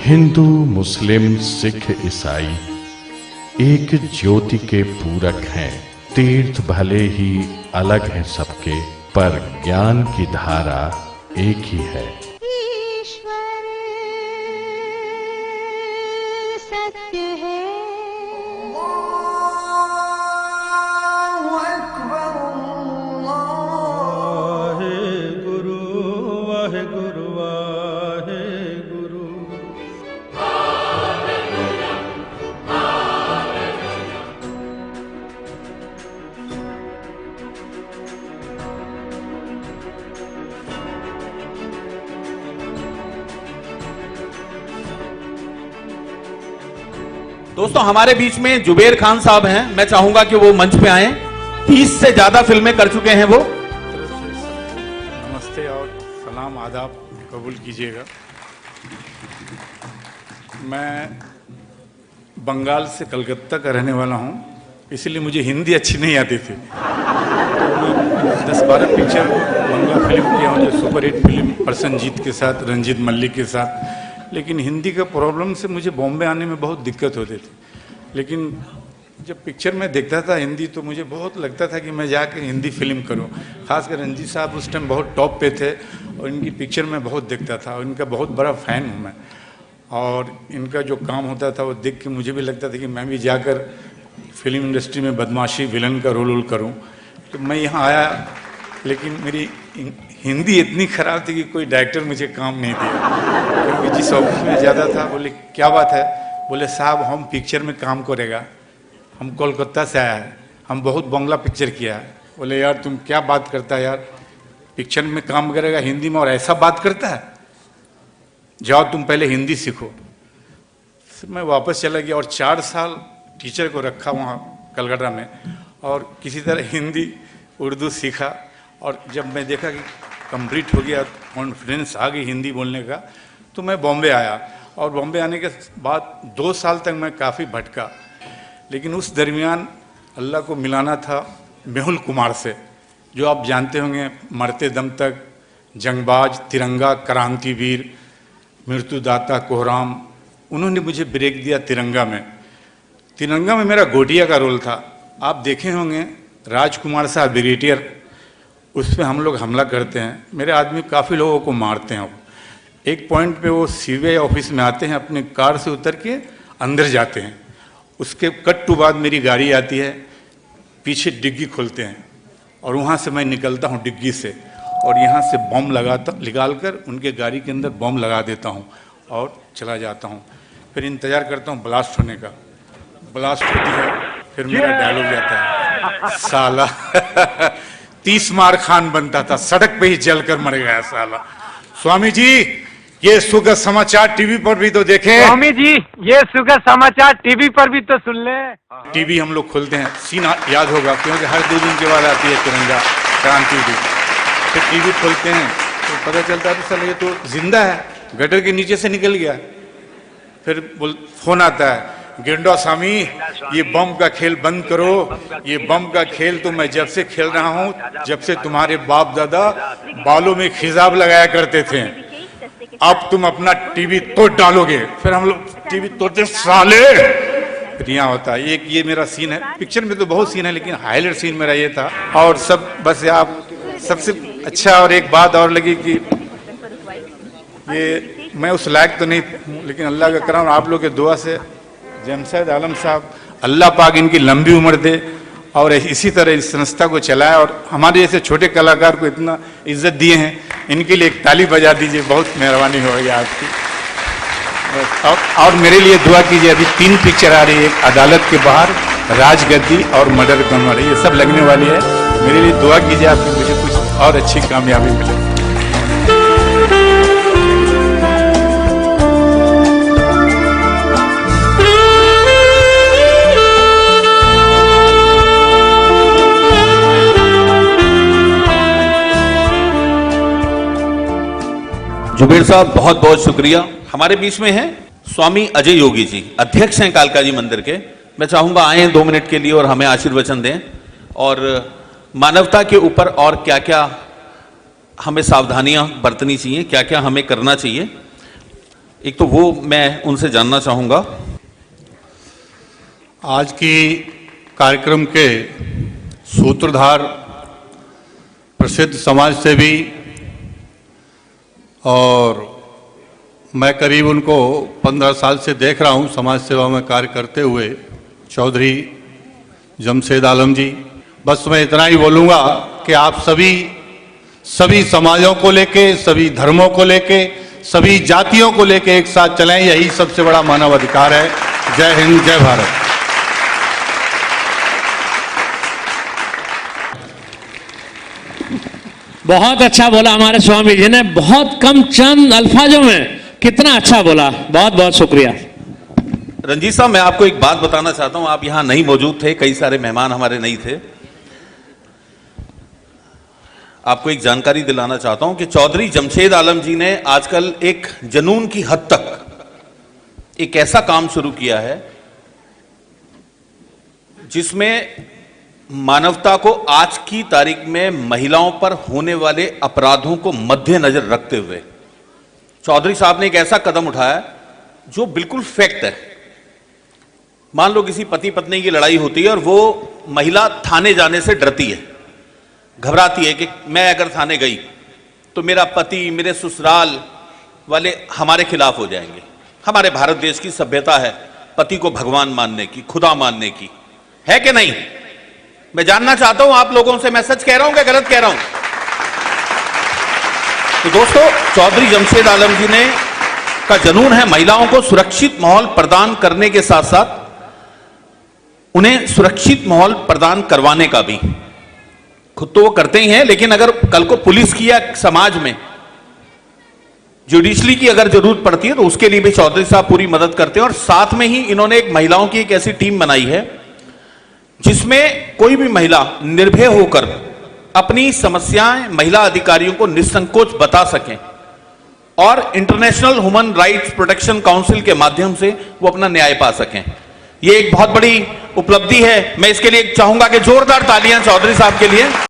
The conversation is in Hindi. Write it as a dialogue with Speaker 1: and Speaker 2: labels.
Speaker 1: हिंदू, मुस्लिम, सिख, ईसाई एक ज्योति के पूरक हैं। तीर्थ भले ही अलग हैं सबके, पर ज्ञान की धारा एक ही है।
Speaker 2: ईश्वर सत्य है।
Speaker 3: दोस्तों, हमारे बीच में जुबेर खान साहब हैं। मैं चाहूंगा कि वो मंच पे आएं। 30 से ज्यादा फिल्में कर चुके हैं वो।
Speaker 4: नमस्ते और सलाम आदाब कबूल कीजिएगा। मैं बंगाल से कलकत्ता का रहने वाला हूं, इसलिए मुझे हिंदी अच्छी नहीं आती थी। तो मैं 10-12 पिक्चर बंगला फिल्म किया हूँ, जो सुपर हिट फिल्म प्रसन्नजीत के साथ, रंजीत मल्लिक के साथ। लेकिन हिंदी का प्रॉब्लम से मुझे बॉम्बे आने में बहुत दिक्कत होती थी। लेकिन जब पिक्चर में देखता था हिंदी, तो मुझे बहुत लगता था कि मैं जाकर हिंदी फिल्म करूं। खासकर रंजीत साहब उस टाइम बहुत टॉप पे थे और इनकी पिक्चर में बहुत देखता था और इनका बहुत बड़ा फ़ैन हूं मैं। और इनका जो काम होता था वो देख के मुझे भी लगता था कि मैं भी जाकर फिल्म इंडस्ट्री में बदमाशी, विलन का रोल करूँ। तो मैं यहाँ आया, लेकिन मेरी हिंदी इतनी ख़राब थी कि कोई डायरेक्टर मुझे काम नहीं दिया। क्योंकि जिस ऑफिस में ज़्यादा था, बोले क्या बात है? बोले साहब हम पिक्चर में काम करेगा, हम कोलकाता से आया है, हम बहुत बंगला पिक्चर किया है। बोले यार तुम क्या बात करता है यार, पिक्चर में काम करेगा हिंदी में और ऐसा बात करता है, जाओ तुम पहले हिंदी सीखो। मैं वापस चला गया और 4 साल टीचर को रखा वहाँ कलकत्ता में और किसी तरह हिंदी उर्दू सीखा। और जब मैं देखा कि कंप्लीट हो गया, कॉन्फिडेंस आ गई हिंदी बोलने का, तो मैं बॉम्बे आया। और बॉम्बे आने के बाद 2 साल तक मैं काफ़ी भटका। लेकिन उस दरमियान अल्लाह को मिलाना था मेहुल कुमार से, जो आप जानते होंगे, मरते दम तक, जंगबाज, तिरंगा, क्रांतिवीर, मृत्युदाता, कोहराम। उन्होंने मुझे ब्रेक दिया तिरंगा में। तिरंगा में मेरा गोटिया का रोल था। आप देखे होंगे राजकुमार साहब ब्रिगेडियर, उस पर हम लोग हमला करते हैं, मेरे आदमी काफ़ी लोगों को मारते हैं। एक पॉइंट पे वो सीबीआई ऑफिस में आते हैं, अपने कार से उतर के अंदर जाते हैं। उसके कट टू बाद मेरी गाड़ी आती है, पीछे डिग्गी खोलते हैं और वहाँ से मैं निकलता हूँ डिग्गी से, और यहाँ से बम निकाल कर उनके गाड़ी के अंदर बम लगा देता हूँ और चला जाता हूँ। फिर इंतज़ार करता हूँ ब्लास्ट होने का। ब्लास्ट होती है, फिर मेरा डायलॉग जाता है, साला 30 मार खान बनता था, सड़क पे ही जलकर मर गया साला। स्वामी जी ये सुगर समाचार टीवी पर भी तो देखें।
Speaker 5: स्वामी जी ये सुगर समाचार टीवी पर भी तो सुन ले।
Speaker 4: टीवी हम लोग खोलते हैं, सीन याद होगा, क्योंकि हर 2 दिन के बाद आती है तिरंगा क्रांति टी। फिर टीवी खोलते हैं तो पता चलता है साला ये तो जिंदा है, गटर के नीचे से निकल गया। फिर फोन आता है, गेंडा स्वामी ये बम का खेल बंद करो, ये बम का खेल तो मैं जब से खेल रहा हूँ जब से तुम्हारे बाप दादा बालों में खिजाब लगाया करते थे। अब तुम अपना टीवी तोड़ डालोगे। फिर हम लोग टीवी तोड़ते साले। फिर यहाँ होता है एक, ये मेरा सीन है। पिक्चर में तो बहुत सीन है, लेकिन हाईलाइट सीन मेरा ये था। और सब बस आप सबसे अच्छा, और एक बात और लगी कि ये मैं उस लायक तो नहीं, लेकिन अल्लाह का करम, आप लोग के दुआ से जमशेद आलम साहब, अल्लाह पाक इनकी लंबी उम्र दे और इसी तरह इस संस्था को चलाए और हमारे जैसे छोटे कलाकार को इतना इज्जत दिए हैं, इनके लिए एक ताली बजा दीजिए, बहुत मेहरबानी होगी आपकी। और मेरे लिए दुआ कीजिए। अभी 3 पिक्चर आ रही है, एक अदालत के बाहर, राजगद्दी और मर्डर कमर, ये सब लगने वाली है। मेरे लिए दुआ कीजिए आपकी, मुझे कुछ और अच्छी कामयाबी मिले।
Speaker 3: जुबेर साहब बहुत बहुत शुक्रिया। हमारे बीच में हैं स्वामी अजय योगी जी, अध्यक्ष हैं कालका जी मंदिर के। मैं चाहूंगा आए 2 मिनट के लिए और हमें आशीर्वचन दें, और मानवता के ऊपर और क्या क्या हमें सावधानियां बरतनी चाहिए, क्या क्या हमें करना चाहिए। एक तो वो मैं उनसे जानना चाहूंगा।
Speaker 6: आज की कार्यक्रम के सूत्रधार प्रसिद्ध समाज सेवी और मैं करीब उनको 15 साल से देख रहा हूं समाज सेवा में कार्य करते हुए, चौधरी जमशेद आलम जी। बस मैं इतना ही बोलूँगा कि आप सभी समाजों को लेके, सभी धर्मों को लेके, सभी जातियों को लेके एक साथ चलें, यही सबसे बड़ा मानव अधिकार है। जय हिंद, जय भारत।
Speaker 7: बहुत अच्छा बोला हमारे स्वामी जी ने, बहुत कम चंद अल्फाजों में कितना अच्छा बोला, बहुत बहुत शुक्रिया।
Speaker 3: रंजीत साहब, मैं आपको एक बात बताना चाहता हूं, आप यहां नहीं मौजूद थे, कई सारे मेहमान हमारे नहीं थे। आपको एक जानकारी दिलाना चाहता हूं कि चौधरी जमशेद आलम जी ने आजकल एक जुनून की हद तक एक ऐसा काम शुरू किया है जिसमें मानवता को आज की तारीख में महिलाओं पर होने वाले अपराधों को मद्देनजर रखते हुए चौधरी साहब ने एक ऐसा कदम उठाया जो बिल्कुल फैक्ट है। मान लो किसी पति पत्नी की लड़ाई होती है और वो महिला थाने जाने से डरती है, घबराती है कि मैं अगर थाने गई तो मेरा पति, मेरे ससुराल वाले हमारे खिलाफ हो जाएंगे। हमारे भारत देश की सभ्यता है पति को भगवान मानने की, खुदा मानने की, है कि नहीं? मैं जानना चाहता हूं आप लोगों से, मैं सच कह रहा हूं कि गलत कह रहा हूं? तो दोस्तों, चौधरी जमशेद आलम जी ने का जुनून है महिलाओं को सुरक्षित माहौल प्रदान करने के साथ साथ उन्हें सुरक्षित माहौल प्रदान करवाने का भी। खुद तो वो करते ही हैं, लेकिन अगर कल को पुलिस की या समाज में जुडिशरी की अगर जरूरत पड़ती है तो उसके लिए भी चौधरी साहब पूरी मदद करते हैं। और साथ में ही इन्होंने एक महिलाओं की एक ऐसी टीम बनाई है जिसमें कोई भी महिला निर्भय होकर अपनी समस्याएं महिला अधिकारियों को निसंकोच बता सकें और international human rights protection council के माध्यम से वो अपना न्याय पा सकें। ये एक बहुत बड़ी उपलब्धि है। मैं इसके लिए चाहूंगा कि जोरदार तालियां चौधरी साहब के लिए।